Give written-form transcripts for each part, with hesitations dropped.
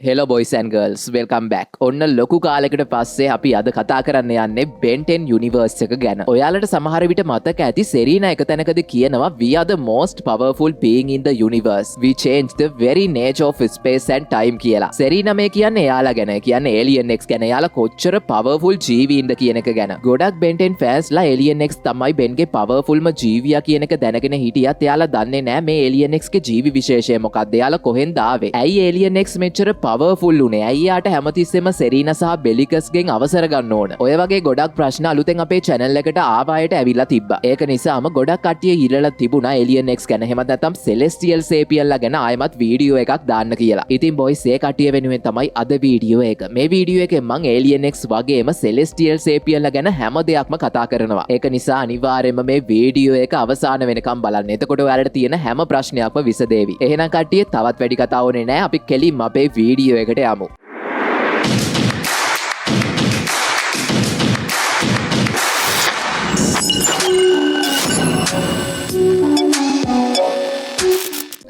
Hello boys and girls welcome back. ඔන්න ලොකු කාලෙකට පස්සේ අපි අද කතා කරන්න යන්නේ Ben 10 යුනිවර්ස් එක ගැන. ඔයාලට සමහර විට මතක ඇති සෙරීනා එක තැනකදී කියනවා we are the most powerful being in the universe. We change the very nature of space and time කියලා. සෙරීනා මේ කියන්නේ එයාලා ගැන. කියන්නේ Alien X ගැන. එයාලා කොච්චර powerful ජීවීන්ද කියන එක ගැන. ගොඩක් Ben 10 fans ලා Alien X තමයි Ben ගේ powerfulම ජීවියා කියන එක දැනගෙන හිටියත් එයාලා දන්නේ නැහැ මේ Alien X ගේ ජීවි විශේෂය මොකක්ද. එයාලා කොහෙන්ද ආවේ? ඇයි Alien X මෙච්චර පවර්ෆුල් උනේ? ඇයි යාට හැමතිස්සෙම සෙරීනා සහ බෙලිකස්ගෙන් අවසර ගන්න ඕන? ඔය වගේ ගොඩක් ප්‍රශ්න අලුතෙන් අපේ channel එකට ආවායට ඇවිල්ලා තිබ්බා. ඒක නිසාම ගොඩක් කට්ටිය ඉරලා තිබුණා Alien X ගැන. එහෙම නැත්නම් Celestial Sapiens ලා ගැන ආයෙමත් වීඩියෝ එකක් දාන්න කියලා. ඉතින් boys ඒ කට්ටිය වෙනුවෙන් තමයි අද වීඩියෝ එක. මේ වීඩියෝ එකෙන් මම Alien X වගේම Celestial Sapiens ලා ගැන හැම දෙයක්ම කතා කරනවා. ඒක නිසා අනිවාර්යයෙන්ම මේ වීඩියෝ එක අවසාන වෙනකම් බලන්න. එතකොට ඔයාලට තියෙන හැම ප්‍රශ්නයක්ම විසදේවි. එහෙනම් කට්ටිය තවත් වැඩි කතා ඕනේ නැහැ. අපි කෙලින්ම අපේ වීඩියෝ එකට යමු.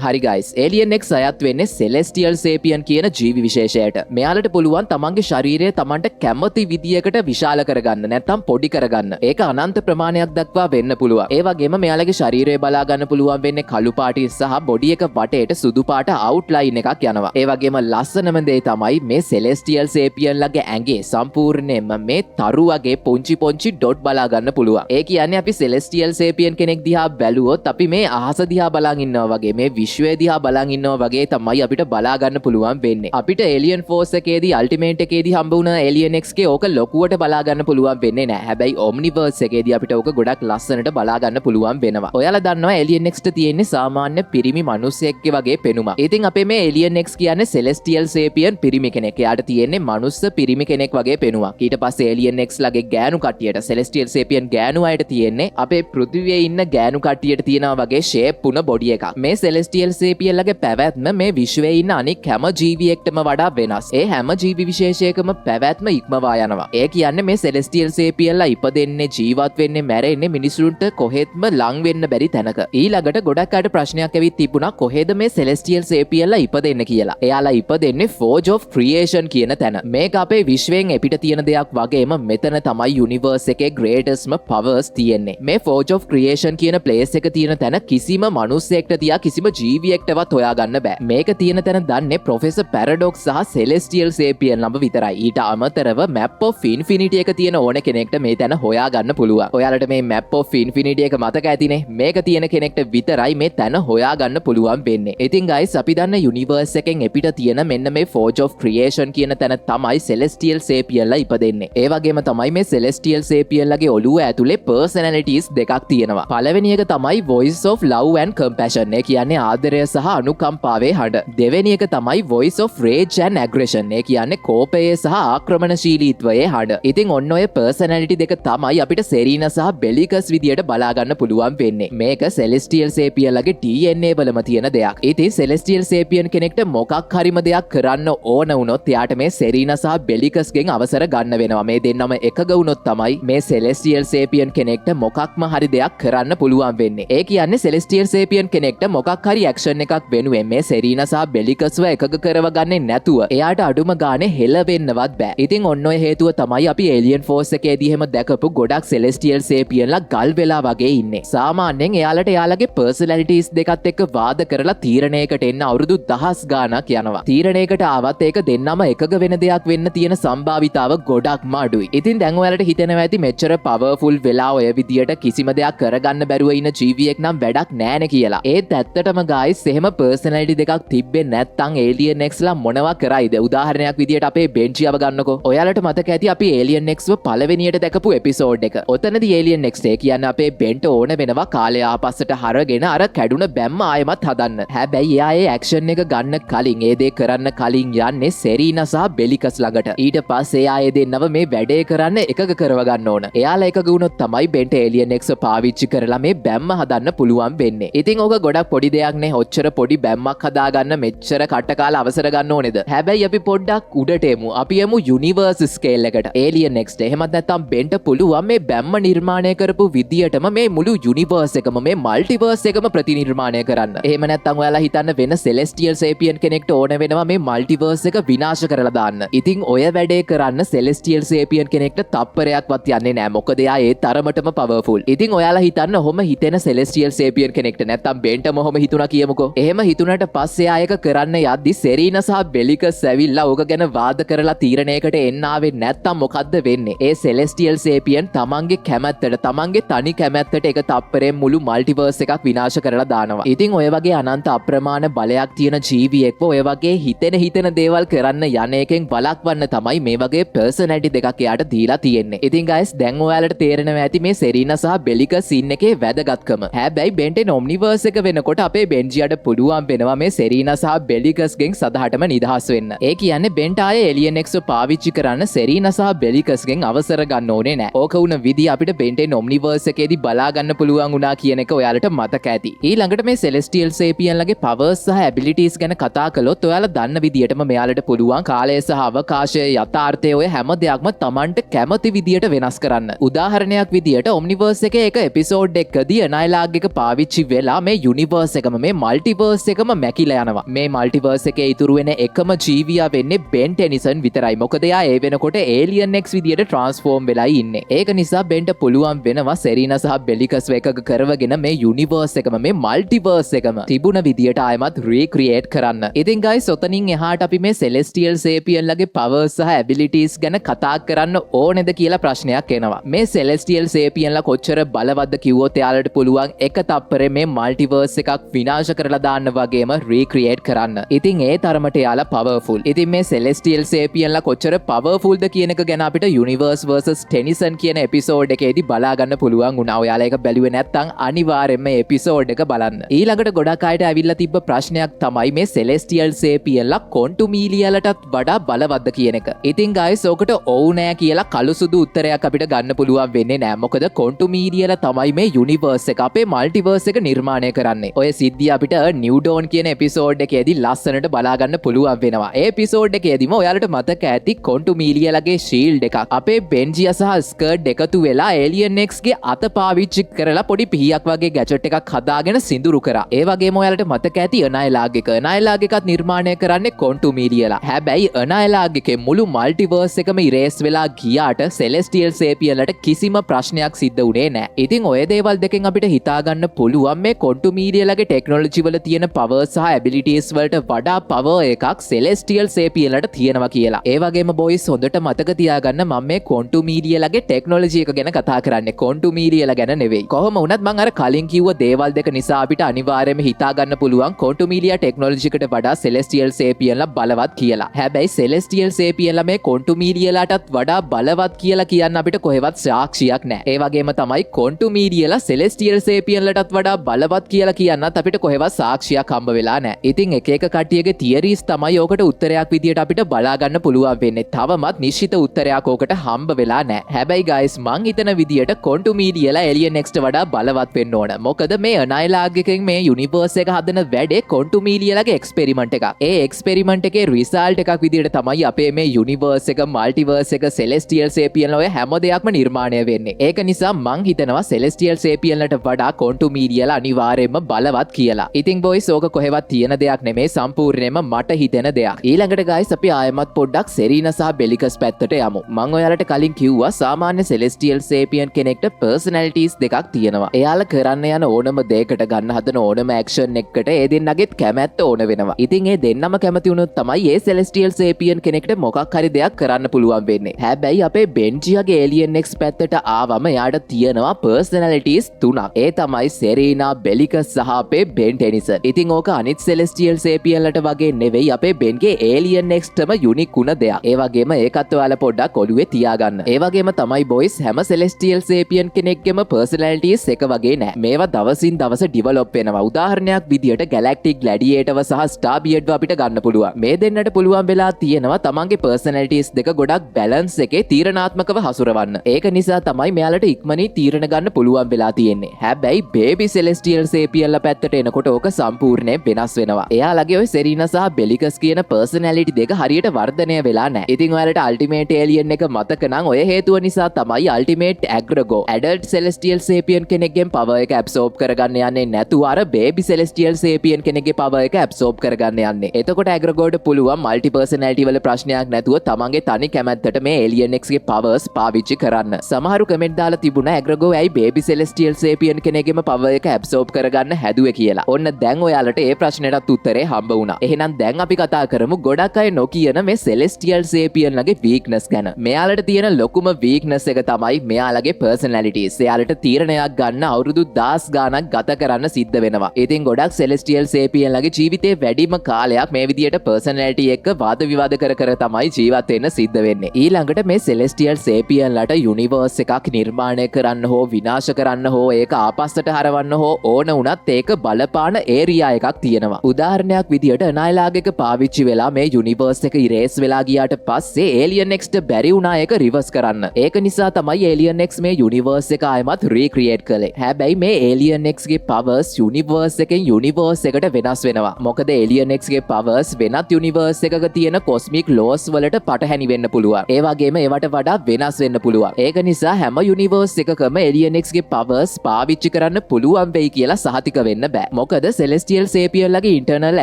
හරි guys, Alien X අයත් වෙන්නේ Celestial Sapiens කියන ජීවි විශේෂයට. මෙයාලට පුළුවන් තමන්ගේ ශරීරය තමන්ට කැමති විදියකට විශාල කරගන්න නැත්නම් පොඩි කරගන්න. ඒක අනන්ත ප්‍රමාණයක් දක්වා වෙන්න පුළුවන්. ඒ වගේම මෙයාලගේ ශරීරය බලා ගන්න පුළුවන් වෙන්නේ කළු පාටින් සහ බොඩි එක වටේට සුදු පාට අවුට්ලයින් එකක් යනවා. ඒ වගේම ලස්සනම දේ තමයි මේ Celestial Sapiens ලගේ ඇඟේ සම්පූර්ණයෙන්ම මේ තරු වගේ පුංචි ඩොට් බලා ගන්න පුළුවන්. ඒ කියන්නේ අපි Celestial Sapiens කෙනෙක් දිහා බැලුවොත් අපි මේ අහස දිහා බලන් ඉන්නවා වගේ මේ විශ්වය දිහා බලන් ඉන්නවා වගේ තමයි අපිට බලා ගන්න පුළුවන් වෙන්නේ. අපිට Alien Force එකේදී Ultimate එකේදී හම්බ වුණ Alien X ගේ ඕක ලොකුවට බලා ගන්න පුළුවන් වෙන්නේ නැහැ. හැබැයි Omniverse එකේදී අපිට ඕක ගොඩක් ලස්සනට බලා ගන්න පුළුවන් වෙනවා. ඔයාලා දන්නවා Alien X ට තියෙන්නේ සාමාන්‍ය පිරිමි මිනිස්සෙක්ගේ වගේ පෙනුමක්. ඉතින් අපේ මේ Alien X කියන්නේ Celestial Sapiens පිරිමි කෙනෙක්. එයාට තියෙන්නේ මනුස්ස පිරිමි කෙනෙක් වගේ පෙනුමක්. ඊට පස්සේ Alien X ලගේ ගෑනු කට්ටියට Celestial Sapiens ගෑනු අයට තියෙන්නේ අපේ පෘථිවියේ ඉන්න ගෑනු කට්ටියට තියෙනවා වගේ shape පුන බොඩි එකක්. මේ Celestial Sapiens ලගේ පැවැත්ම මේ විශ්වයේ ඉන්න අනික් හැම ජීවියෙක්ටම වඩා වෙනස්. ඒ හැම ජීවි විශේෂයකම පැවැත්ම ඉක්මවා යනවා. ඒ කියන්නේ මේ Celestial Sapiens ලා ඉපදෙන්නේ ජීවත් වෙන්නේ මැරෙන්නේ මිනිසුන්ට කොහෙත්ම ලං වෙන්න බැරි තැනක. ඊළඟට ගොඩක් අයට ප්‍රශ්නයක් ඇවිත් තිබුණා කොහෙද මේ Celestial Sapiens ලා ඉපදෙන්නේ කියලා. එයාලා ඉපදෙන්නේ Forge of Creation කියන තැන. මේක අපේ විශ්වයෙන් එපිට තියෙන දෙයක් වගේම මෙතන තමයි යුනිවර්ස් එකේ greatestම powers තියෙන්නේ. මේ Forge of Creation කියන place එක තියෙන තැන කිසිම මිනිසෙක්ට තියා කිසිම ජීවියෙක්ටවත් හොයාගන්න බෑ. මේක තියෙන තැන දන්නේ ප්‍රොෆෙසර් පැරඩොක්ස් සහ Celestial Sapiens ළඹ විතරයි. ඊට අමතරව Map of Infinity එක තියෙන ඕන කෙනෙක්ට මේ තැන හොයාගන්න පුළුවන්. ඔයාලට මේ Map of Infinity එක මතක ඇතිනේ. මේක තියෙන කෙනෙක්ට විතරයි මේ තැන හොයාගන්න පුළුවන් වෙන්නේ. ඉතින් guys අපි දන්න යුනිවර්ස් එකෙන් එපිට තියෙන මෙන්න මේ Forge of Creation කියන තැන තමයි Celestial Sapiens ලා ඉපදෙන්නේ. ඒ වගේම තමයි මේ Celestial Sapiens ලගේ ඔළුව ඇතුලේ personalities දෙකක් තියෙනවා. පළවෙනි එක තමයි Voice of Love and Compassion. ඒ කියන්නේ ආදරය සහ අනුකම්පාවේ හඬ. දෙවෙනි එක තමයි Voice of Rage and Aggression. ඒ කියන්නේ කෝපයේ සහ ආක්‍රමණශීලීත්වයේ හඬ. ඉතින් ඔන්න ඔය personality දෙක තමයි අපිට සෙරීනා සහ බෙලිකස් විදියට බලා ගන්න පුළුවන් වෙන්නේ. මේක Celestial Sapiens ලගේ DNA වලම තියෙන දෙයක්. ඉතින් Celestial Sapiens කෙනෙක්ට මොකක් හරිම දෙයක් කරන්න ඕන වුණොත් එයාට මේ සෙරීනා සහ බෙලිකස්ගෙන් අවසර ගන්න වෙනවා. මේ දෙන්නම එකග වුණොත් තමයි මේ Celestial Sapiens කෙනෙක්ට මොකක්ම හරි දෙයක් කරන්න පුළුවන් වෙන්නේ. ඒ කියන්නේ Celestial Sapiens කෙනෙක්ට මොකක් හරි action එකක් වෙනුවෙන් මේ සෙරීනා සහ බෙලිකස්ව එකග කරව ගන්නේ නැතුව එයාට අඩුම ගානේ හෙලවෙන්නවත් බෑ. ඉතින් ඔන්න ඔය හේතුව තමයි අපි Alien Force එකේදී එහෙම දැකපු ගොඩක් Celestial Sapiens ලා ගල් වෙලා වගේ ඉන්නේ. සාමාන්‍යයෙන් එයාලට එයාලගේ personalities දෙකත් එක්ක වාද කරලා තීරණයකට එන්න අවුරුදු 10 ගාණක් යනවා. තීරණයකට ආවත් ඒක දෙන්නම එකග වෙන දෙයක් වෙන්න තියෙන සම්භාවිතාව ගොඩක්ම අඩුයි. ඉතින් දැන් ඔයාලට හිතෙනවා ඇති මෙච්චර powerful වෙලා ඔය විදියට කිසිම දෙයක් කරගන්න බැරුව ඉන්න ජීවියෙක් නම් වැඩක් නෑනේ කියලා. ඒත් ඇත්තටම guys එහෙම personality දෙකක් තිබ්බෙන්නේ නැත්නම් Alien X ලා මොනවා කරයිද? උදාහරණයක් විදියට අපේ බෙන්චියව ගන්නකො. ඔයාලට මතක ඇති අපි Alien X ව පළවෙනියට දැකපු එපිසෝඩ් එක. ඔතනදී Alien X ඒ කියන්නේ අපේ බෙන්ට ඕන වෙනවා කාලය ආපස්සට හරගෙන අර කැඩුන බැම්ම ආයෙමත් හදන්න. හැබැයි එයා ඒ ඇක්ෂන් එක ගන්න කලින් ඒ දේ කරන්න කලින් යන්නේ සෙරීනා සහ බෙලිකස් ළඟට. ඊට පස්සේ එයා ඒ දෙන්නව මේ වැඩේ කරන්න එකග කරව ගන්න ඕන. එයාලා එකග වුණොත් තමයි බෙන්ට Alien X පාවිච්චි කරලා මේ බැම්ම හදන්න පුළුවන් වෙන්නේ. ඉතින් ඕක ගොඩක් පොඩි දෙයක් නේ. කියන්නේ ඔච්චර පොඩි බැම්මක් හදාගන්න මෙච්චර කටකාලා අවසර ගන්න ඕනේද? හැබැයි අපි පොඩ්ඩක් උඩට එමු. අපි යමු යුනිවර්ස් ස්කේල් එකට. Alien Next. එහෙමත් නැත්නම් බෙන්ට පුළුවන් මේ බැම්ම නිර්මාණය කරපු විදියටම මේ මුළු යුනිවර්ස් එකම මේ මල්ටිවර්ස් එකම ප්‍රතිනිර්මාණය කරන්න. එහෙම නැත්නම් ඔයාලා හිතන්න වෙන Celestial Sapien කෙනෙක්ට ඕන වෙනවා මේ මල්ටිවර්ස් එක විනාශ කරලා දාන්න. ඉතින් ඔය වැඩේ කරන්න Celestial Sapien කෙනෙක්ට තප්පරයක්වත් යන්නේ නැහැ. මොකද එයා ඒ තරමටම පවර්ෆුල්. ඉතින් ඔයාලා හිතන්න ඔහොම හිතෙන Celestial Sapien කෙනෙක්ට නැත්නම් බෙන්ටම ඔහොම හිතුණා කියමුකෝ. එහෙම හිතුණට පස්සේ ආයක කරන්න යද්දි සෙරීනා සහ බෙලිකස් ඇවිල්ලා ඕක ගැන වාද කරලා තීරණයකට එන්න ආවේ නැත්නම් මොකද්ද වෙන්නේ? ඒ Celestial Sapien තමන්ගේ කැමැත්තට තමන්ගේ තනි කැමැත්තට එක තප්පරයෙන් මුළු මල්ටිවර්ස් එකක් විනාශ කරලා දානවා. ඉතින් ඔය වගේ අනන්ත අප්‍රමාණ බලයක් තියෙන ජීවියෙක්ව ඔය වගේ හිතෙන දේවල් කරන්න යන එකෙන් වළක්වන්න තමයි මේ වගේ පර්සනැලිටි දෙකක් එයාට දීලා තියෙන්නේ. ඉතින් guys දැන් ඔයාලට තේරෙනවා ඇති මේ සෙරීනා සහ බෙලිකස් සීන් එකේ වැදගත්කම. හැබැයි බෙන්ටෙන් ඔම්නිවර්ස් එක වෙනකොට අපේ බෙන්ජියට පුළුවන් වෙනවා මේ සෙරීනා සහ බෙලිකස්ගෙන් සදහටම නිදහස් වෙන්න. ඒ කියන්නේ බෙන්ට ආයේ Alien X පාවිච්චි කරන්න සෙරීනා සහ බෙලිකස්ගෙන් අවසර ගන්න ඕනේ නැහැ. ඕක වුණ විදිහ අපිට බෙන්ටෙන් ඔම්නිවර්ස් එකේදී බලා ගන්න පුළුවන් වුණා කියන එක ඔයාලට මතක ඇති. ඊළඟට මේ Celestial Sapienලගේ powers සහ abilities ගැන කතා කළොත් ඔයාලා දන්න විදිහටම මෙයාලට පුළුවන් කාලය සහ අවකාශය යථාර්ථය ඔය හැම දෙයක්ම Tamanට කැමති විදියට වෙනස් කරන්න. උදාහරණයක් විදියට ඔම්නිවර්ස් එකේ එක එපිසෝඩ් එකකදී අනයිලාග් එක පාවිච්චි වෙලා මේ යුනිවර්ස් එකම මේ මල්ටිවර්ස් එකම මැකිලා යනවා. මේ මල්ටිවර්ස් එකේ ඉතුරු වෙන එකම ජීවියා වෙන්නේ බෙන් ටෙනිසන් විතරයි. මොකද එයා ඒ වෙනකොට Alien X විදියට ට්‍රාන්ස්ෆෝම් වෙලා ඉන්නේ. ඒක නිසා බෙන්ට පුළුවන් වෙනවා සෙරීනා සහ බෙලිකස් එකක කරවගෙන මේ යුනිවර්ස් එකම මේ මල්ටිවර්ස් එකම තිබුණ විදියට ආයමත් රීක්‍රියේට් කරන්න. ඉතින් guys ඔතනින් එහාට අපි මේ Celestial Sapienලගේ powers සහ abilities ගැන කතා කරන්න ඕනේද කියලා ප්‍රශ්නයක් එනවා. මේ Celestial Sapienලා කොච්චර බලවත්ද කිව්වොත් එයාලට පුළුවන් එක තප්පරේ මේ මල්ටිවර්ස් එකක් විනාශ කරලා දාන්න වගේම රීක්‍රියේට් කරන්න. ඉතින් ඒ තරමට එයාලා පවර්ෆුල්. ඉතින් මේ Celestial Sapienලා කොච්චර පවර්ෆුල්ද කියන එක ගැන අපිට Universe vs Tennyson කියන එපිසෝඩ් එකේදී බලා ගන්න පුළුවන් වුණා. ඔයාලා ඒක බැලුවේ නැත්නම් අනිවාර්යෙන්ම මේ එපිසෝඩ් එක බලන්න. ඊළඟට ගොඩක් අයට ඇවිල්ලා තිබ්බ ප්‍රශ්නයක් තමයි මේ Celestial Sapienලා කොන්ටුමීලියලටත් වඩා බලවත්ද කියන එක. ඉතින් guys ඕකට ඔව් නෑ කියලා කළු සුදු උත්තරයක් අපිට ගන්න පුළුවන් වෙන්නේ නෑ. මොකද කොන්ටුමීලියල තමයි මේ යුනිවර්ස් එක අපේ මල්ටිවර්ස් එක නිර්මාණය කරන්නේ. ඔය සිද්ධිය අපිට නිව්ඩෝන් කියන එපිසෝඩ් එකේදී ලස්සනට බලා ගන්න පුළුවන් වෙනවා. ඒ එපිසෝඩ් එකේදීම ඔයාලට මතක ඇති කොන්ටුමීලියලගේ ෂීල්ඩ් එකක් අපේ බෙන්ජියා සහ ස්කර්ට් එකතු වෙලා Alien X ගේ අත පාවිච්චි කරලා පොඩි පිහියක් වගේ ගැජට් එකක් හදාගෙන සිඳුරු කරා. ඒ වගේම ඔයාලට මතක ඇති අනයිලාග් එක. අනයිලාග් එකත් නිර්මාණය කරන්නේ කොන්ටුමීලියලා. හැබැයි අනයිලාග් එකේ මුළු මල්ටිවර්ස් එකම ඉරේස් වෙලා ගියාට Celestial Sapienලට කිසිම ප්‍රශ්නයක් සිද්ධ වුණේ නැහැ. ඉතින් ඔය දේවල් දෙකෙන් අපිට හිතා ගන්න පුළුවන් මේ කොන්ටුමීලියලගේ ටෙක්නොලොජි වල තියෙන powers සහ abilities වලට වඩා power එකක් Celestial Sapienලට තියෙනවා කියලා. ඒ වගේම boys හොඳට මතක තියාගන්න මම මේ කොන්ටුමීලියලගේ ටෙක්නොලොජි එක ගැන කතා කරන්නේ. කොන්ටුමීලියල ගැන නෙවෙයි. කොහොම වුණත් මම අර කලින් කිව්ව දේවල් දෙක නිසා අපිට අනිවාර්යයෙන්ම හිතා ගන්න පුළුවන් කොන්ටුමීලියා ටෙක්නොලොජි එකට වඩා Celestial Sapienලා බලවත් කියලා. හැබැයි Celestial Sapienලා මේ කොන්ටුමීලියලාටත් වඩා බලවත් කියලා කියන්න අපිට කොහෙවත් සාක්ෂියක් නැහැ. ඒ වගේම තමයි කොන්ටුමීලියලා Celestial Sapienලටත් වඩා බලවත් කියලා කියන්නත් අපිට කොහෙවත් සාක්ෂියක් හම්බ වෙලා නැහැ. ඉතින් එක එක කට්ටියගේ තියරිස් තමයි ඕකට උත්තරයක් විදියට අපිට බලා ගන්න පුළුවන් වෙන්නේ. තවමත් නිශ්චිත උත්තරයක් ඕකට හම්බ වෙලා නැහැ. හැබැයි guys මං හිතන විදියට කොන්ටුමීලියලා Alien X ට වඩා බලවත් වෙන්න ඕන. මොකද මේ අනයිලාග් එකෙන් මේ යුනිවර්ස් එක හදන වැඩේ කොන්ටුමීලියලගේ එක්ස්පෙරිමන්ට් එකක්. ඒ එක්ස්පෙරිමන්ට් එකේ රිසල්ට් එකක් විදියට තමයි අපේ මේ යුනිවර්ස් එක මල්ටිවර්ස් එක Celestial Sapienලා ඔය හැම දෙයක්ම නිර්මාණය වෙන්නේ. ඒක නිසා මං හිතනවා Celestial Sapienලට වඩා කොන්ටුමීලියලා අනිවාර්යයෙන්ම බලවත් කියලා. ඉතින් boys ඕක කොහෙවත් තියෙන දෙයක් නෙමෙයි සම්පූර්ණයෙන්ම මට හිතෙන දෙයක්. ඊළඟට guys අපි ආයෙමත් පොඩ්ඩක් සෙරීනා සහ බෙලිකස් පැත්තට යමු. මං ඔයාලට කලින් කිව්වා සාමාන්‍ය Celestial Sapien කෙනෙක්ට personalities දෙකක් තියෙනවා. එයාලා කරන්න යන ඕනම දෙයකට ගන්න හදන ඕනම action එකකට ඒ දෙන්නගෙත් කැමැත්ත ඕන වෙනවා. ඉතින් ඒ දෙන්නම කැමති වුණොත් තමයි ඒ Celestial Sapien කෙනෙක්ට මොකක් හරි දෙයක් කරන්න පුළුවන් වෙන්නේ. හැබැයි අපේ බෙන්ජියාගේ Alien X පැත්තට ආවම එයාට තියෙනවා personalities තුනක්. ඒ තමයි සෙරීනා, බෙලිකස් සහ අපේ බෙන් ටෙනිසන්. ඉතින් ඕක අනිත් Celestial Sapienලට වගේ නෙවෙයි අපේ බෙන්ගේ Alien X ටම යුනික් වුණ දෙයක්. ඒ වගේම ඒකත් ඔයාලා පොඩ්ඩක් ඔළුවේ තියාගන්න. ඒ වගේම තමයි boys හැම Celestial Sapien කෙනෙක්ගේම personalities එක වගේ නෑ. මේවා දවසින් දවස develop වෙනවා. උදාහරණයක් විදියට Galactic Gladiatorව සහ Starbeardව අපිට ගන්න පුළුවන්. මේ දෙන්නට පුළුවන් වෙලා තියෙනවා තමන්ගේ personalities දෙක ගොඩක් balance එකේ තීරණාත්මකව හසුරවන්න. ඒක නිසා තමයි මෙයාලට ඉක්මනින් තීරණ ගන්න පුළුවන් වෙලා තියෙන්නේ. හැබැයි baby Celestial Sapienලා පැත්තට එනකොට යනකොට ඕක සම්පූර්ණයෙන් වෙනස් වෙනවා. එයාලගේ ඔය සෙරීනා සහ බෙලිකස් කියන පර්සනැලිටි දෙක හරියට වර්ධනය වෙලා නැහැ. ඉතින් ඔයාලට අල්ටිමේට් ඒලියන් එක මතක නම් ඔය හේතුව නිසා තමයි අල්ටිමේට් ඇග්‍රගෝ ඇඩල්ට් සෙලෙස්ටියල් සේපියන් කෙනෙක්ගෙන් පවර් එක ඇබ්සෝබ් කරගන්න යන්නේ නැතුව අර බේබි සෙලෙස්ටියල් සේපියන් කෙනෙක්ගේ පවර් එක ඇබ්සෝබ් කරගන්න යන්නේ. එතකොට ඇග්‍රගෝට පුළුවන් මල්ටි පර්සනැලිටි වල ප්‍රශ්නයක් නැතුව තමන්ගේ තනි කැමැත්තට මේ ඒලියන් එක්ස් ගේ පවර්ස් පාවිච්චි කරන්න. සමහරු කමෙන්ට් දාලා තිබුණා ඇග්‍රගෝ ඇයි බේබි සෙලෙස්ටියල් සේපියන් කෙනෙක්ගේම පවර් එක ඇබ්සෝබ් කරගන්න හැදුවේ කියලා. ඔන්න දැන් ඔයාලට ඒ ප්‍රශ්නෙටත් උත්තරේ හම්බ වුණා. එහෙනම් දැන් අපි කතා කරමු ගොඩක් අය නොකියන මේ සෙලෙස්ටියල් සේපියන්ලගේ වීක්නස් ගැන. මෙයාලට තියෙන ලොකුම වීක්නස් එක තමයි මෙයාලගේ පර්සනැලිටිස්. එයාලට තීරණයක් ගන්න අවුරුදු 10 ගාණක් ගත කරන්න සිද්ධ වෙනවා. ඉතින් ගොඩක් සෙලෙස්ටියල් සේපියන්ලගේ ජීවිතේ වැඩිම කාලයක් මේ විදියට පර්සනැලිටි එක්ක වාද විවාද කර කර තමයි ජීවත් වෙන්න සිද්ධ වෙන්නේ. ඊළඟට මේ සෙලෙස්ටියල් සේපියන්ලට යුනිවර්ස් එකක් නිර්මාණය කරන්න හෝ විනාශ කරන්න හෝ ඒක ආපස්සට හරවන්න හෝ ඕන වුණත් ඒක බලපාන ඒරියා එකක් තියෙනවා. උදාහරණයක් විදියට අනයිලාග් එක පාවිච්චි වෙලා මේ යුනිවර්ස් එක ඉරේස් වෙලා ගියාට පස්සේ ඒලියන් එක්ස්ට බැරි වුණා ඒක රිවර්ස් කරන්න. ඒක නිසා තමයි ඒලියන් එක්ස් මේ යුනිවර්ස් එක ආයමත් රීක්‍රියේට් කළේ. හැබැයි මේ ඒලියන් එක්ස් ගේ පවර්ස් යුනිවර්ස් එකෙන් යුනිවර්ස් එකට වෙනස් වෙනවා. මොකද ඒලියන් එක්ස් ගේ පවර්ස් වෙනත් යුනිවර්ස් එකක තියෙන කොස්මික් ලෝස් වලට පටහැනි වෙන්න පුළුවන්. ඒ වගේම ඒවට වඩා වෙනස් වෙන්න පුළුවන්. ඒක නිසා හැම යුනිවර්ස් එකකම ඒලියන් එක්ස් ගේ පවර්ස් පාවිච්චි කරන්න පුළුවන් වෙයි කියලා සහතික වෙන්න බෑ. මොකද සෙලෙස්ටියල් සේපියන්ලගේ ඉන්ටර්නල්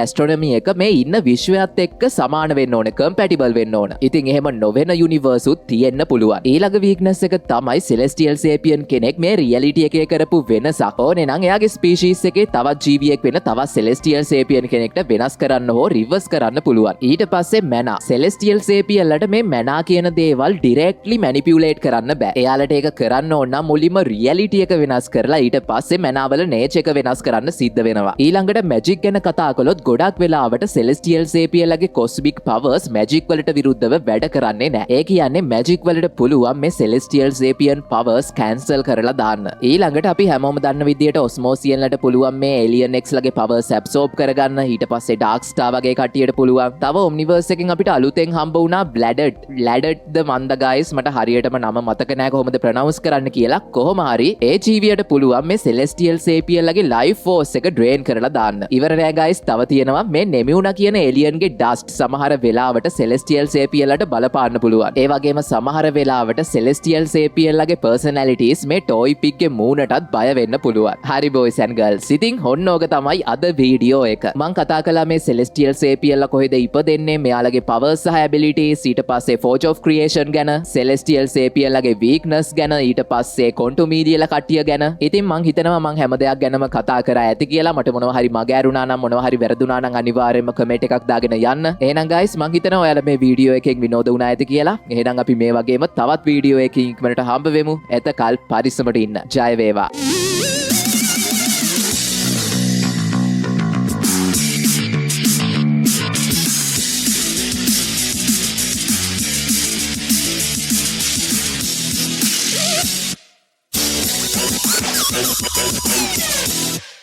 ඇස්ට්‍රොනොමි එක මේ ඉන්න විශ්වයත් එක්ක සමාන වෙන්න ඕන, කම්පැටිබල් වෙන්න ඕන. ඉතින් එහෙම නොවෙන යුනිවර්ස් උත් තියෙන්න පුළුවන්. ඊළඟ වීක්නස් එක තමයි සෙලෙස්ටියල් සේපියන් කෙනෙක් මේ රියැලිටි එකේ කරපු වෙනසක් ඕනේ නම් එයාගේ ස්පීෂීස් එකේ තවත් ජීවියෙක් වෙන තවත් සෙලෙස්ටියල් සේපියන් කෙනෙක්ට වෙනස් කරන්න හෝ රිවර්ස් කරන්න පුළුවන්. ඊට පස්සේ මැනා. සෙලෙස්ටියල් සේපියන්ලට මේ මැනා කියන දේවල් ඩිරෙක්ට්ලි මැනිපියුලේට් කරන්න බෑ. එයාලට ඒක කරන්න ඕන නම් මුලින්ම රියැලිටි එක වෙනස් කරලා ඊට පස්සේ මැනාවල නේචර් එක වෙනස් කරන්න සිද්ධ වෙනවා. ඊළඟට මැජික් ගැන කතා කළොත් ගොඩක් වෙලාවට සෙලෙස්ටියල් සේපියන්ලගේ කොස්මික් පවර්ස් මැජික් වලට විරුද්ධව වැඩ කරන්නේ නැහැ. ඒ කියන්නේ මැජික් වලට පුළුවන් මේ සෙලෙස්ටියල් සේපියන් පවර්ස් කැන්සල් කරලා දාන්න. ඊළඟට අපි හැමෝම දන්න විදියට ඔස්මෝසියන්ලට පුළුවන් මේ ඒලියන් එක්ස් ලගේ පවර්ස් ඇබ්සෝබ් කරගන්න. ඊට පස්සේ ඩාර්ක් ස්ටාර් වගේ කට්ටියට පුළුවන්. තව ඔම්නිවර්ස් එකෙන් අපිට අලුතෙන් හම්බ වුණා බ්ලැඩඩ් ද මන්ද ගයිස්. මට හරියටම නම මතක නැහැ කොහොමද ප්‍රොනවුන්ස් කරන්න කියලා. කොහොම හරි ඒ ජීවියට පුළුවන් මේ සෙලෙස්ටියල් සේපියන්ලගේ ලයිෆ් ෆෝස් එක ඩ්‍රේන් කරලා දාන්න. ඉවර නෑ ගයිස්. තව තියෙනවා මේ නෙමියුනා කියන ඒලියන්ගේ ඩස්ට් සමහර වෙලාවට සෙලෙස්ටියල් සේපියන්ලට බලපාන්න පුළුවන්. ඒ වගේම සමහර වෙලාවට සෙලෙස්ටියල් සේපියන්ලගේ පර්සනැලිටිස් මේ ටොයි පික්ගේ මූණටත් බය වෙන්න පුළුවන්. හරි බොයිස් ඇන්ඩ් ගර්ල්ස්. ඉතින් ඔන්න ඕක තමයි අද වීඩියෝ එක. මම කතා කළා මේ සෙලෙස්ටියල් සේපියන්ලා කොහෙද ඉපදෙන්නේ, මෙයාලගේ පවර්ස් සහ ඇබිලිටිස්, ඊට පස්සේ ෆෝජ් ඔෆ් ක්‍රියේෂන් ගැන, සෙලෙස්ටියල් සේපියන්ලාගේ වීක්නස් ගැන, ඊට පස්සේ කොන්ටුමීඩියලා කට්ටිය ගැන. ඉතින් මං හිතනවා මං හැම දෙයක් ගැනම කතා කරා ඇති කියලා. මට මොනවා හරි මගෑරුණා නම් මොනවා හරි වැරදුනා නම් අනිවාර්යයෙන්ම කමෙන්ට් එකක් දාගෙන යන්න. එහෙනම් ගයිස් මං හිතනවා ඔයාලා මේ වීඩියෝ එකෙන් විනෝද වුණා ඇති කියලා. එහෙනම් අපි මේ වගේම තවත් වීඩියෝ එකකින් ඉක්මනට හම්බ වෙමු. එතකල් පරිස්සමට ඉන්න. ජය වේවා. We'll be right back.